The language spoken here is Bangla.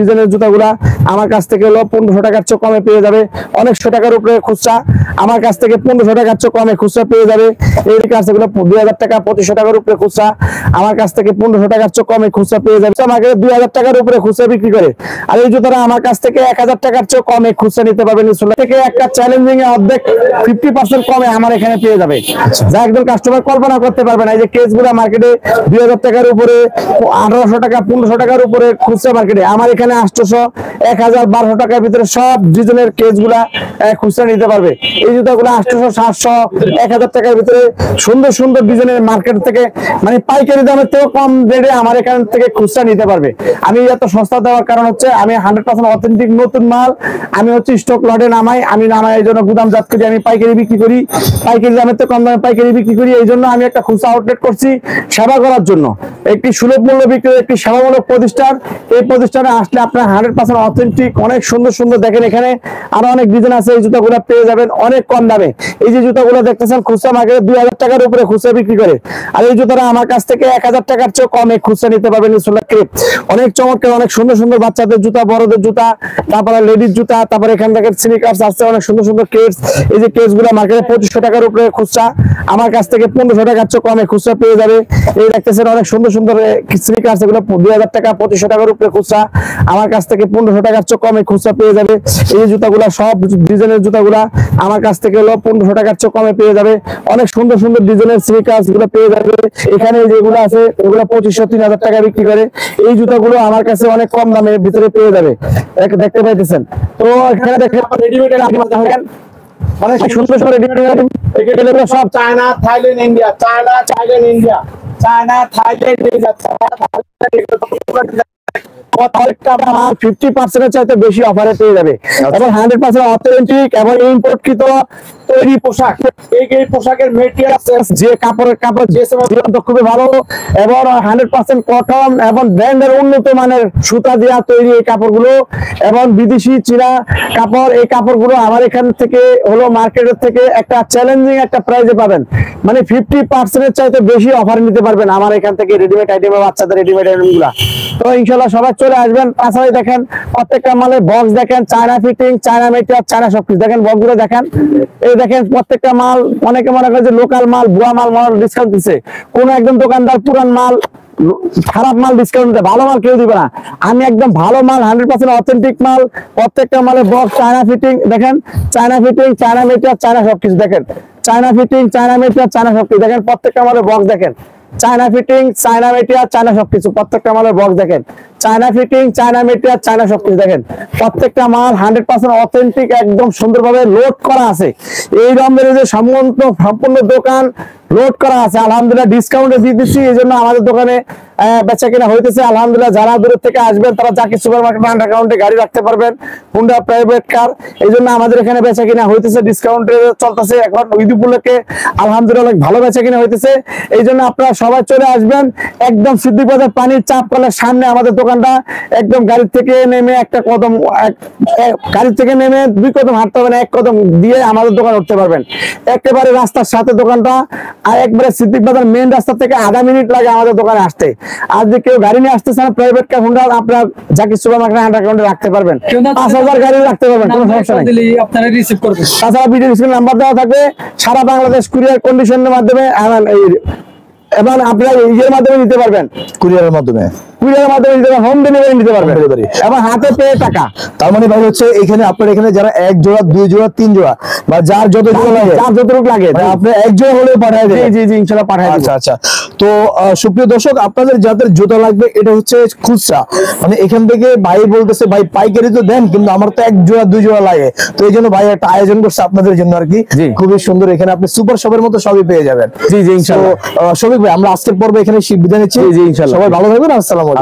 ডিজাইনের জুতাগুলা আমার কাছ থেকে হলো 1500 টাকার চেয়ে কমে পেয়ে যাবে। অনেকশো টাকার উপরে খুচরা আমার কাছ থেকে 1500 টাকার চেয়ে কমে খুচরা পেয়ে যাবে। এই কাজগুলো 2000 টাকা 2500 টাকার উপরে খুচরা আমার কাছ থেকে 1500 টাকার চেয়ে কমে খুচরা পেয়ে যাবে। আমাকে 2000 টাকার উপরে খুচরা বিক্রি করে, আর এই জুতাটা আমার কাছ থেকে 1000 টাকার চেয়ে কমে খুচরা নিতে পারবেন। থেকে একটা চ্যালেঞ্জিং এ অর্ধেক 50% কমে আমার এখানে পেয়ে যাবে, যা একদম কাস্টমার কল্পনা করতে পারবে না। এই যে কেসগুলো মার্কেটে 2000 টাকার উপরে, 1800 টাকা 1500 টাকার উপরে খুচরা মার্কেটে, আমার এখানে 800 1000 1200 টাকার ভিতরে সব ডিজাইনের কেসগুলা খুচরা নিতে পারবে। এই জুতাগুলো 800 700 1000 টাকার ভিতরে সুন্দর সুন্দর ডিজাইনের মার্কেট থেকে মানে পাইকারি দামের থেকেও কম রেটে আমার এখান থেকে খুচরা নিতে পারবে। আমি এত সস্তা দেওয়ার কারণ হচ্ছে আমি 100% অথেন্টিক নতুন মাল আমি হচ্ছে স্টক লটে নামাই, এই জন্য গুদামজাত করে আমি পাইকারি বিক্রি করি, পাইকারি দামের থেকে কম দামে পাইকারি বিক্রি করি। এই জন্য আমি একটা খুচরা আউটলেট করছি সেবা করার জন্য, একটি সুলভ মূল্য বিক্রি একটি সেবামূলক প্রতিষ্ঠান। এই প্রতিষ্ঠানে আসলে আপনার 100% অথেন্টিক অনেক সুন্দর সুন্দর দেখেন, এখানে আরো অনেক ডিজাইন আছে, এই জুতাগুলো পেয়ে যাবেন অনেক কম দামে। এই যে জুতাগুলো দেখতেছেন খুচরা মার্কেটে 2000 টাকার উপরে খুচরা বিক্রি করে, আর এই জুতাটা আমার কাছ থেকে 1000 টাকার চেয়ে কমে খুচরা নিতে পারবেন। অনেক চমৎকার অনেক সুন্দর সুন্দর বাচ্চাদের জুতা, বড়দের জুতা, তারপরে লেডিস জুতা, তারপরে এখান থেকে স্নিকার্স আছে অনেক সুন্দর সুন্দর কেস। এই যে কেসগুলো মার্কেটে 2500 টাকার উপরে খুচরা আমার কাছ থেকে 1500 টাকার চেয়ে কমে খুচরা পেয়ে যাবে। এই দেখতেছেন অনেক সুন্দর সুন্দর স্নিকার্স, এগুলো 2000 টাকা 2500 টাকার উপরে খুচরা আমার কাছ থেকে 1500 টাকার চেয়ে কমে খুচরা পেয়ে যাবে। এই যে জুতাগুলো সব ডিজাইনের জুতাগুলা আমার কাছ থেকে হলো 1500 টাকার চেয়ে কমে পেয়ে যাবে। অনেক সুন্দর সুন্দর ডিজাইনের স্নিকার্স গুলো পেয়ে যাবে। এখানে যেগুলো আছে এগুলো 2500 3000 টাকা বিক্রি করে, এই জুতাগুলো আমার কাছে অনেক কম দামের ভিতরে পেয়ে যাবে, দেখতে পাইতেছেন। তো এখানে দেখেন রেডিমেড অনেক সুন্দর সুন্দর রেডিমেড সব China Thailand India, China Thailand India, China Thailand India, 50% চাইতে বেশি অফারে পেয়ে যাবে এবং 100% অথেন্টিক এবং ইম্পোর্টকৃত তৈরি পোশাক। এই পোশাকের মেটেরিয়াল যে কাপড় যে খুবই ভালো এবং 100% কটন এবং ব্র্যান্ডের উন্নত মানের সুতা দিয়া তৈরি এই কাপড়গুলো এবং বিদেশি চীনা কাপড়। এই কাপড়গুলো আমার এখান থেকে হলো মার্কেটের থেকে একটা চ্যালেঞ্জিং একটা প্রাইসে পাবেন, মানে 50% চাইতে বেশি অফার নিতে পারবেন আমার এখান থেকে রেডিমেড আইটেম, বাচ্চাদের রেডিমেড আইটেম গুলা। তো ইনশাল্লাহ সবাই চলে আসবেন। পাশাপাশি দেখেন প্রত্যেকটা মালে বক্স দেখেন, China fitting, China material, China সবকিছু দেখেন, বক্স গুলো দেখেন। এই দেখেন প্রত্যেকটা মাল, অনেকে মনে করে যে লোকাল মাল ভুয়া মাল ডিসকাউন্ট দিচ্ছে, কোন একদম দোকানদার পুরান মাল খারাপ মাল ডিসকাউন্ট দিতে, ভালো মাল কেউ দিবে না। আমি একদম ভালো মাল 100% অথেন্টিক মাল, প্রত্যেকটা মালে বক্স চায়না ফিটিং দেখেন, China fitting, China material, China সবকিছু দেখেন, China fitting, China material, China সবকিছু দেখেন, প্রত্যেকটা মালে বক্স দেখেন, China fitting, China material, China সবকিছু, প্রত্যেকটা মালের বক্স দেখেন, China fitting, China material, China সবকিছু দেখেন, প্রত্যেকটা মাল 100% অথেন্টিক একদম সুন্দরভাবে লোড করা আছে। এই রকমের যে সম্পূর্ণ দোকান লোড করা আছে, আলহামদুলিল্লাহ ডিসকাউন্টে দিয়ে দিচ্ছি। এই জন্য আমাদের দোকানে বেচা কিনা হইতেছে আলহামদুলিল্লাহ। যারা দূর থেকে আসবেন তারা জাকির সুপার মার্কেট আন্ডারগ্রাউন্ডে গাড়ি রাখতে পারবেন, হুন্ডা প্রাইভেট কার। এই জন্য আমাদের এখানে বেচা কিনা হইতেছে, ডিসকাউন্টে চলতেছে এখন ঈদ উপলক্ষে আলহামদুলিল্লাহ ভালো বেচা কিনা হইতেছে। এই জন্য আপনারা সবাই চলে আসবেন একদম সিদ্দিক বাজার পানির চাপ কলের সামনে আমাদের দোকানটা। একদম গাড়ি থেকে নেমে একটা কদম, গাড়ি থেকে নেমে 2 কদম হাঁটতে হবে না, 1 কদম দিয়ে আমাদের দোকান উঠতে পারবেন। একেবারে রাস্তার সাথে দোকানটা, আর একবারে সিদ্দিক বাজার মেইন রাস্তা থেকে আধা মিনিট লাগে আমাদের দোকানে আসতে। আর যে কেউ গাড়ি নিয়ে আসতেছেন প্রাইভেট কার হুন্ডা, আপনার জাকির সুপার মার্কেট আন্ডারগ্রাউন্ডে রাখতে পারবেন, 5000 গাড়ি রাখতে পারবেন, কোনো সমস্যা নেই। আপনারা রিসিভ করবেন। তাছাড়া ভিডিও স্ক্রিনে নাম্বার দেওয়া থাকবে, সারা বাংলাদেশ কুরিয়ার কন্ডিশনের মাধ্যমে এবং আপনারা ইয়ের মাধ্যমে নিতে পারবেন, কুরিয়ারের মাধ্যমে নিতে পারবেন, হোম ডেলিভারি নিতে পারবেন এবং হাতে পেয়ে টাকা। তার মানে ভাই হচ্ছে এখানে আপনার এখানে যারা 1 জোড়া 2 জোড়া 3 জোড়া বা যার যতটুকু লাগে আপনি 1 জোড়া হলেও পাঠিয়ে দেবেন। জি জি ইনশাআল্লাহ পাঠিয়ে দেব। আচ্ছা আচ্ছা। তো সুপ্রিয় দর্শক, আপনাদের যাদের জুতা লাগবে এটা হচ্ছে খুচরা, মানে এখান থেকে ভাই বলতেছে ভাই পাইকারি তো দেন কিন্তু আমার তো 1 জোড়া 2 জোড়া লাগে, তো এই জন্য ভাই একটা আয়োজন করছে আপনাদের জন্য আর কি, খুবই সুন্দর। এখানে আপনি সুপার শপের মতো সবই পেয়ে যাবেন। জি জি ইনশাআল্লাহ। শফিক ভাই আমরা আজকের পর্বে এখানে বিদায় নিচ্ছি। জি ইনশাআল্লাহ। সবাই ভালো থাকবেন। আসসালামু আলাইকুম।